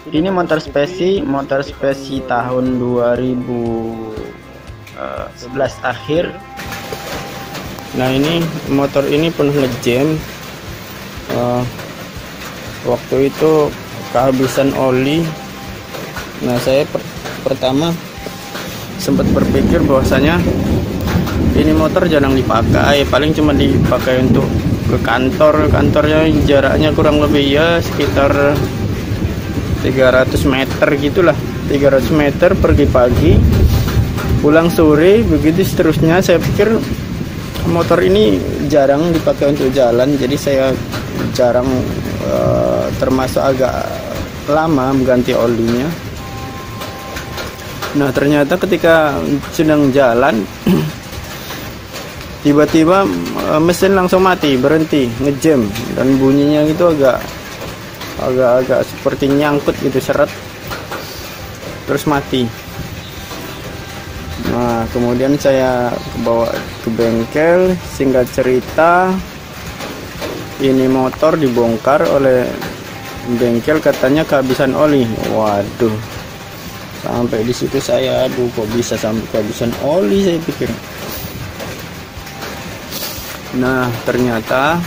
Ini motor spesi tahun 2011 akhir. Nah, ini motor ini penuh ngejam. Waktu itu kehabisan oli. Nah, saya pertama sempat berpikir bahwasanya ini motor jarang dipakai, paling cuma dipakai untuk ke kantor. Kantornya jaraknya kurang lebih ya sekitar 300 meter gitulah, 300 meter pergi pagi, pulang sore, begitu seterusnya. Saya pikir motor ini jarang dipakai untuk jalan, jadi saya jarang, termasuk agak lama mengganti olinya. Nah, ternyata ketika sedang jalan tiba-tiba mesin langsung mati, berhenti, ngejam, dan bunyinya itu agak seperti nyangkut gitu, seret, terus mati. Nah, kemudian saya bawa ke bengkel. Singkat cerita, ini motor dibongkar oleh bengkel, katanya kehabisan oli. Waduh, sampai di situ saya, aduh, kok bisa sampai kehabisan oli, saya pikir. Nah, ternyata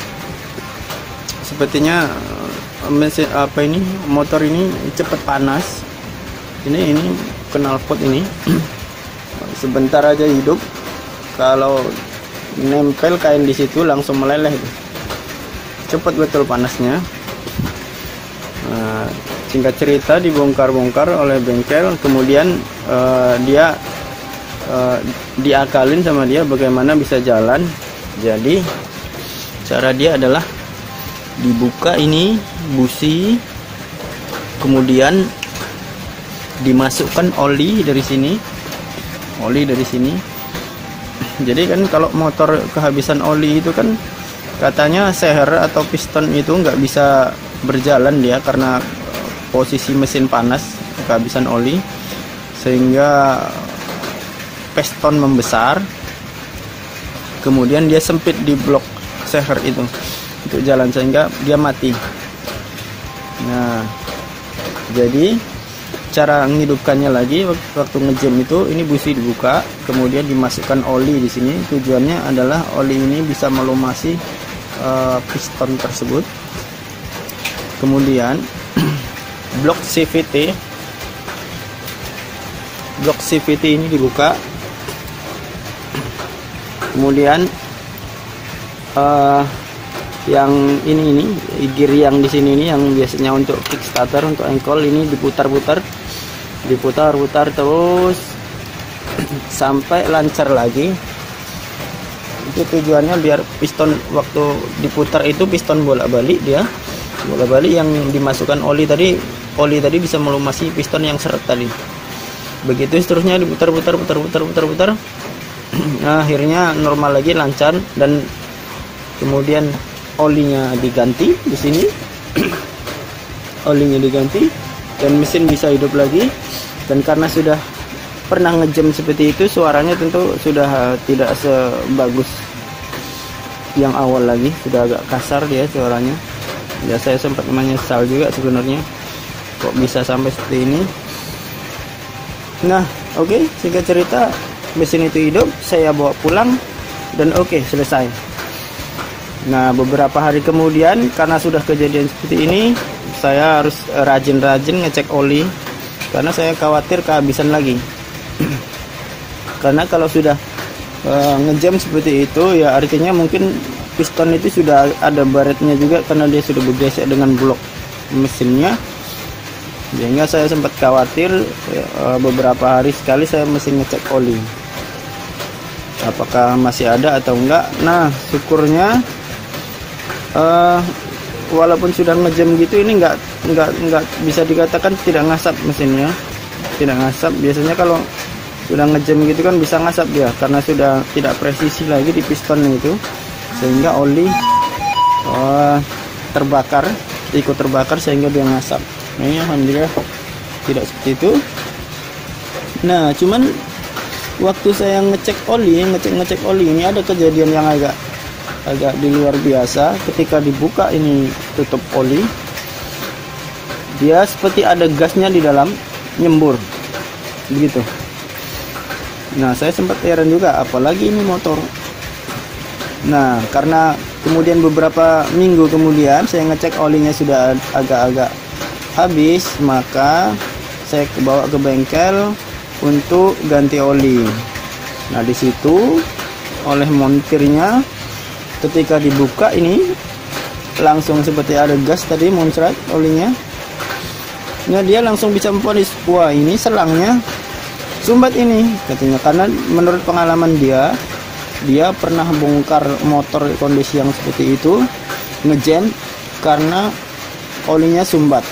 sepertinya mesin motor ini cepat panas. Ini knalpot ini sebentar aja hidup, kalau nempel kain di situ langsung meleleh, cepat betul panasnya. Nah, singkat cerita dibongkar-bongkar oleh bengkel, kemudian dia diakalin sama dia bagaimana bisa jalan. Jadi cara dia adalah dibuka ini busi, kemudian dimasukkan oli dari sini. Jadi kan kalau motor kehabisan oli itu kan katanya seher atau piston itu nggak bisa berjalan dia, karena posisi mesin panas, kehabisan oli, sehingga piston membesar, kemudian dia sempit di blok seher itu untuk jalan, sehingga dia mati. Nah, jadi cara menghidupkannya lagi waktu ngejam itu, ini busi dibuka, kemudian dimasukkan oli di sini. Tujuannya adalah oli ini bisa melumasi piston tersebut. Kemudian blok CVT ini dibuka. Kemudian yang ini gear yang di sini ini, yang biasanya untuk kickstarter, untuk engkol, ini diputar-putar terus sampai lancar lagi. Itu tujuannya biar piston waktu diputar itu piston bolak-balik yang dimasukkan oli tadi bisa melumasi piston yang seret tadi. Begitu seterusnya diputar-putar. Nah, akhirnya normal lagi, lancar, dan kemudian olinya diganti di sini. Olinya diganti dan mesin bisa hidup lagi. Dan karena sudah pernah ngejam seperti itu, suaranya tentu sudah tidak sebagus yang awal lagi, sudah agak kasar dia suaranya. Ya, saya sempat menyesal juga sebenarnya kok bisa sampai seperti ini. Nah, oke, singkat cerita, mesin itu hidup, saya bawa pulang, dan oke, selesai. Nah, beberapa hari kemudian, karena sudah kejadian seperti ini, saya harus rajin-rajin ngecek oli, karena saya khawatir kehabisan lagi. Karena kalau sudah ngejam seperti itu, ya artinya mungkin piston itu sudah ada baretnya juga, karena dia sudah bergeser dengan blok mesinnya. Sehingga saya sempat khawatir, beberapa hari sekali saya mesti ngecek oli, apakah masih ada atau enggak. Nah, syukurnya walaupun sudah ngejam gitu, ini enggak bisa dikatakan tidak ngasap mesinnya, tidak ngasap. Biasanya kalau sudah ngejam gitu kan bisa ngasap dia, karena sudah tidak presisi lagi di pistonnya itu, sehingga oli ikut terbakar sehingga dia ngasap. Nah, ini alhamdulillah tidak seperti itu. Nah, cuman waktu saya ngecek oli ini ada kejadian yang agak di luar biasa. Ketika dibuka ini tutup oli, dia seperti ada gasnya di dalam, nyembur begitu. Nah, saya sempat heran juga, apalagi ini motor. Nah, karena kemudian beberapa minggu kemudian saya ngecek olinya sudah agak-agak habis, maka saya bawa ke bengkel untuk ganti oli. Nah, di situ oleh montirnya ketika dibuka ini langsung seperti ada gas tadi muncrat olinya. Nah, dia langsung bisa memponis, wah ini selangnya sumbat ini katanya, karena menurut pengalaman dia pernah bongkar motor kondisi yang seperti itu, ngejam karena olinya sumbat.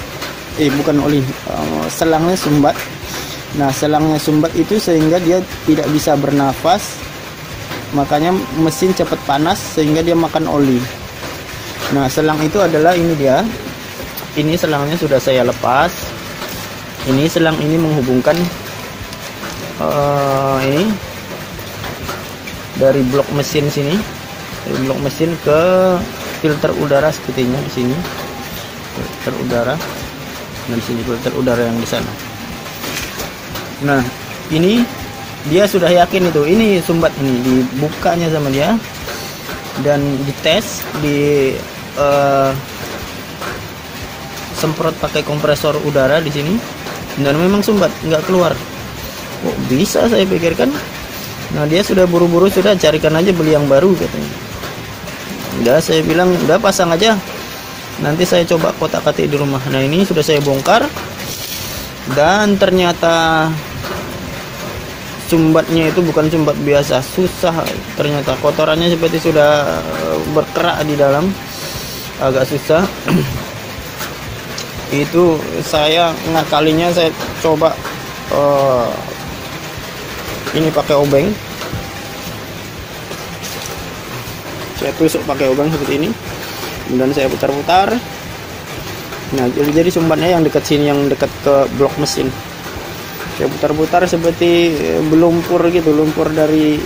Bukan oli, selangnya sumbat. Nah, selangnya sumbat itu sehingga dia tidak bisa bernafas, makanya mesin cepat panas sehingga dia makan oli. Nah, selang itu adalah ini dia. Ini selangnya sudah saya lepas. Ini selang ini menghubungkan ini dari blok mesin sini, dari blok mesin ke filter udara sepertinya di sini. Filter udara, dan sini filter udara yang di sana. Nah, ini dia sudah yakin itu, ini sumbat ini dibukanya sama dia dan dites, semprot pakai kompresor udara di sini dan memang sumbat, nggak keluar. Kok bisa, saya pikirkan. Nah, dia sudah buru-buru, sudah carikan aja beli yang baru katanya. Udah, saya bilang udah pasang aja, nanti saya coba kotak-katik di rumah. Nah, ini sudah saya bongkar dan ternyata sumbatnya itu bukan sumbat biasa, susah ternyata, kotorannya seperti sudah berkerak di dalam, agak susah. Itu saya ngakalinya, saya coba ini pakai obeng, saya tusuk pakai obeng seperti ini, kemudian saya putar-putar. Nah, jadi sumbatnya yang dekat sini, yang dekat ke blok mesin, saya putar-putar seperti belumpur gitu, lumpur dari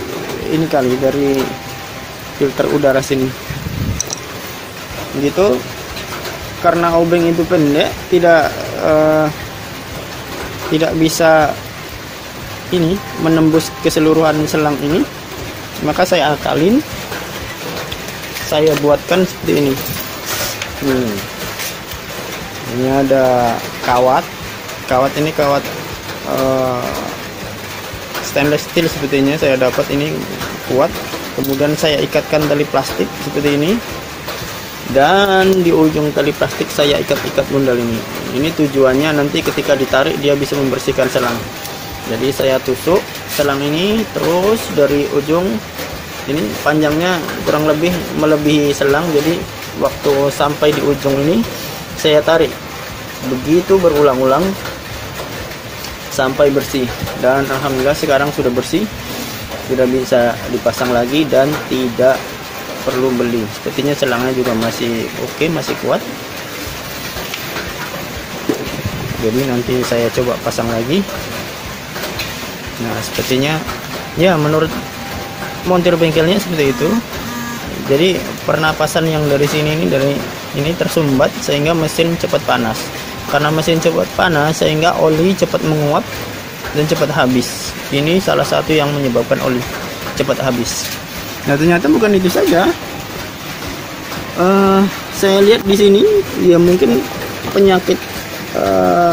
ini kali, dari filter udara sini gitu. Karena obeng itu pendek, tidak bisa ini menembus keseluruhan selang ini, maka saya akalin, saya buatkan seperti ini. Ini ada kawat ini kawat stainless steel sepertinya, saya dapat ini kuat. Kemudian saya ikatkan tali plastik seperti ini, dan di ujung tali plastik saya ikat-ikat bundal ini. Ini tujuannya nanti ketika ditarik dia bisa membersihkan selang. Jadi saya tusuk selang ini terus dari ujung ini, panjangnya kurang lebih melebihi selang, jadi waktu sampai di ujung ini saya tarik, begitu berulang-ulang sampai bersih. Dan alhamdulillah sekarang sudah bersih, sudah bisa dipasang lagi dan tidak perlu beli. Sepertinya selangnya juga masih oke, masih kuat. Jadi nanti saya coba pasang lagi. Nah, sepertinya ya menurut montir bengkelnya seperti itu. Jadi pernapasan yang dari sini ini tersumbat sehingga mesin cepat panas. Karena mesin cepat panas sehingga oli cepat menguap dan cepat habis. Ini salah satu yang menyebabkan oli cepat habis. Nah, ternyata bukan itu saja. Saya lihat di sini ya mungkin penyakit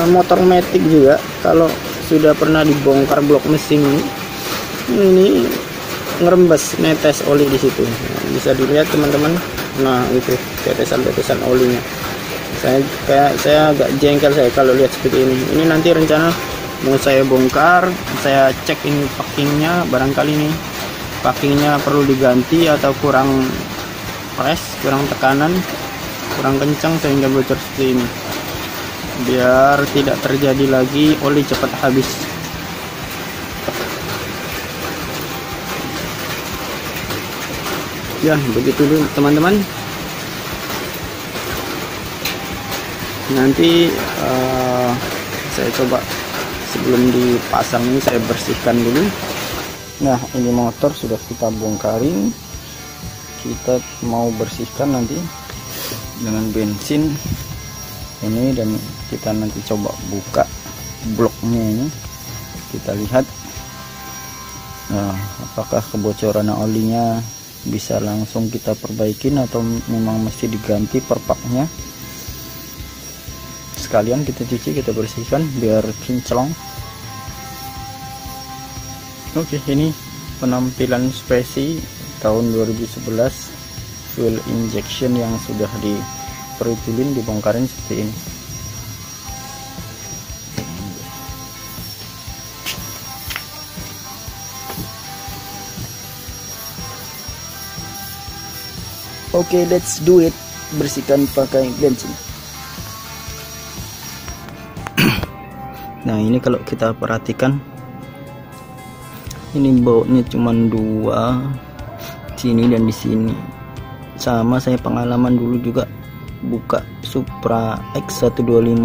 motor matic juga. Kalau sudah pernah dibongkar blok mesin ini ngerembes, netes oli di situ. Nah, bisa dilihat teman-teman. Nah, itu tetesan-tetesan olinya. Saya agak jengkel saya kalau lihat seperti ini. Ini nanti rencana mau saya bongkar, saya cek ini packingnya, barangkali nih packingnya perlu diganti atau kurang press, kurang tekanan, kurang kencang sehingga bocor seperti ini, biar tidak terjadi lagi oli cepat habis. Ya, begitu dulu teman-teman. Nanti saya coba sebelum dipasang ini saya bersihkan dulu. Nah, ini motor sudah kita bongkarin, kita mau bersihkan nanti dengan bensin ini dan kita nanti coba buka bloknya ini, kita lihat apakah kebocoran olinya bisa langsung kita perbaikin atau memang mesti diganti perpaknya. Sekalian kita cuci, kita bersihkan biar kinclong. Oke, ini penampilan Speci tahun 2011 fuel injection yang sudah diperitulin, dibongkarin seperti ini. Oke, let's do it. Bersihkan pakai bensin. Nah, ini kalau kita perhatikan, ini bautnya cuma 2, sini dan di sini. Sama saya pengalaman dulu juga buka Supra X125,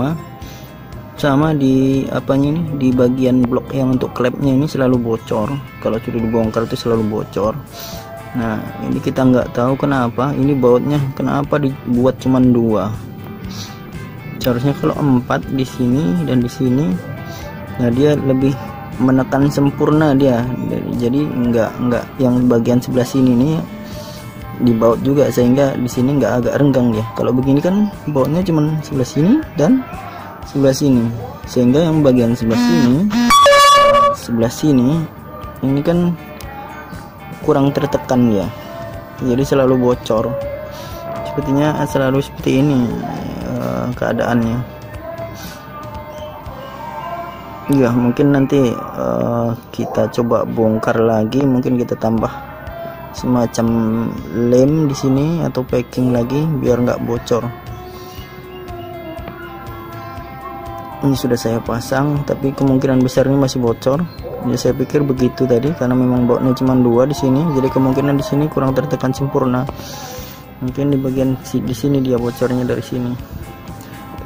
sama di apanya ini, di bagian blok yang untuk klepnya ini selalu bocor. Kalau sudah dibongkar itu selalu bocor. Nah, ini kita nggak tahu kenapa ini bautnya kenapa dibuat cuma 2. Seharusnya kalau 4 di sini dan di sini, nah dia lebih menekan sempurna dia. Jadi nggak yang bagian sebelah sini nih dibaut juga, sehingga di sini nggak agak renggang ya. Kalau begini kan bautnya cuma sebelah sini dan sebelah sini, sehingga yang bagian sebelah sini ini kan kurang tertekan ya, jadi selalu bocor. Sepertinya selalu seperti ini keadaannya ya. Mungkin nanti kita coba bongkar lagi, mungkin kita tambah semacam lem di sini atau packing lagi biar nggak bocor. Ini sudah saya pasang, tapi kemungkinan besar ini masih bocor. Ya, saya pikir begitu tadi, karena memang bautnya cuma 2 di sini, jadi kemungkinan di sini kurang tertekan sempurna. Mungkin di bagian di sini dia bocornya dari sini.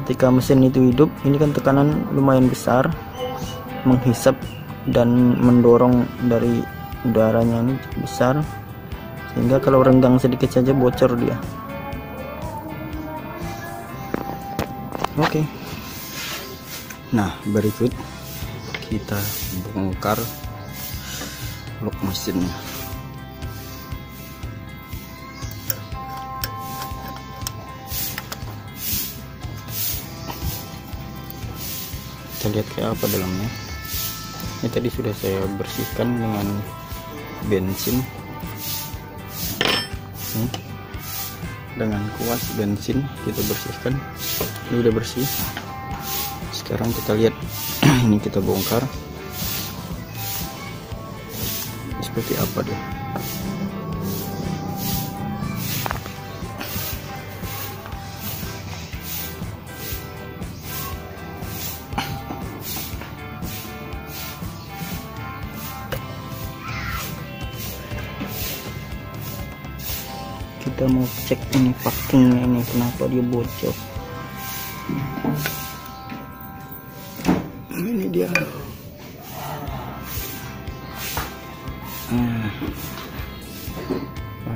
Ketika mesin itu hidup, ini kan tekanan lumayan besar, menghisap dan mendorong dari udaranya ini besar, sehingga kalau renggang sedikit saja bocor dia. Oke. Nah, berikut kita bongkar blok mesinnya. Kita lihat kayak apa dalamnya. Ini tadi sudah saya bersihkan dengan bensin, dengan kuas bensin kita bersihkan. Ini udah bersih. Sekarang kita lihat ini kita bongkar seperti apa deh. Kita mau cek ini packingnya ini, kenapa dia bocor. Ini dia.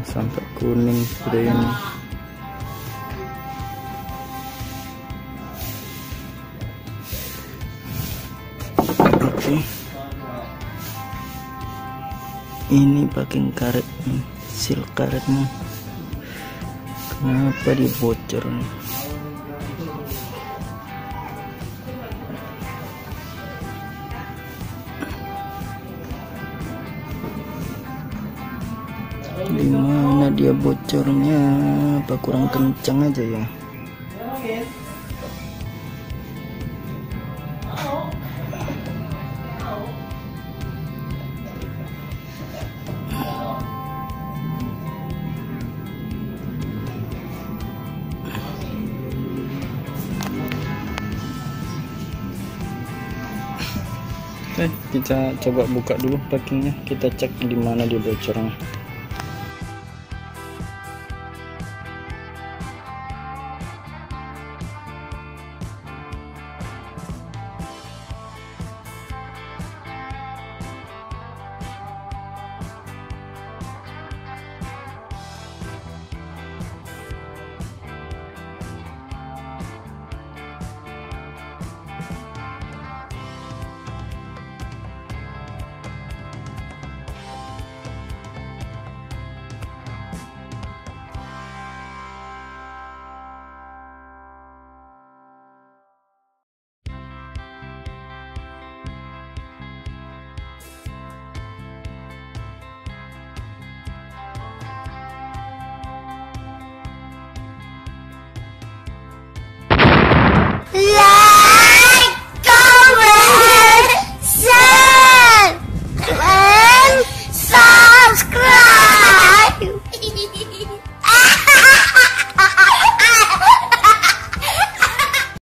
Sampai kuning seperti ini. Oke. Ini packing karet nih, seal karetnya. Kenapa dia bocor nih? Dimana dia bocornya? Apa kurang kencang aja ya? Oke, kita coba buka dulu packingnya, kita cek di mana dia bocornya.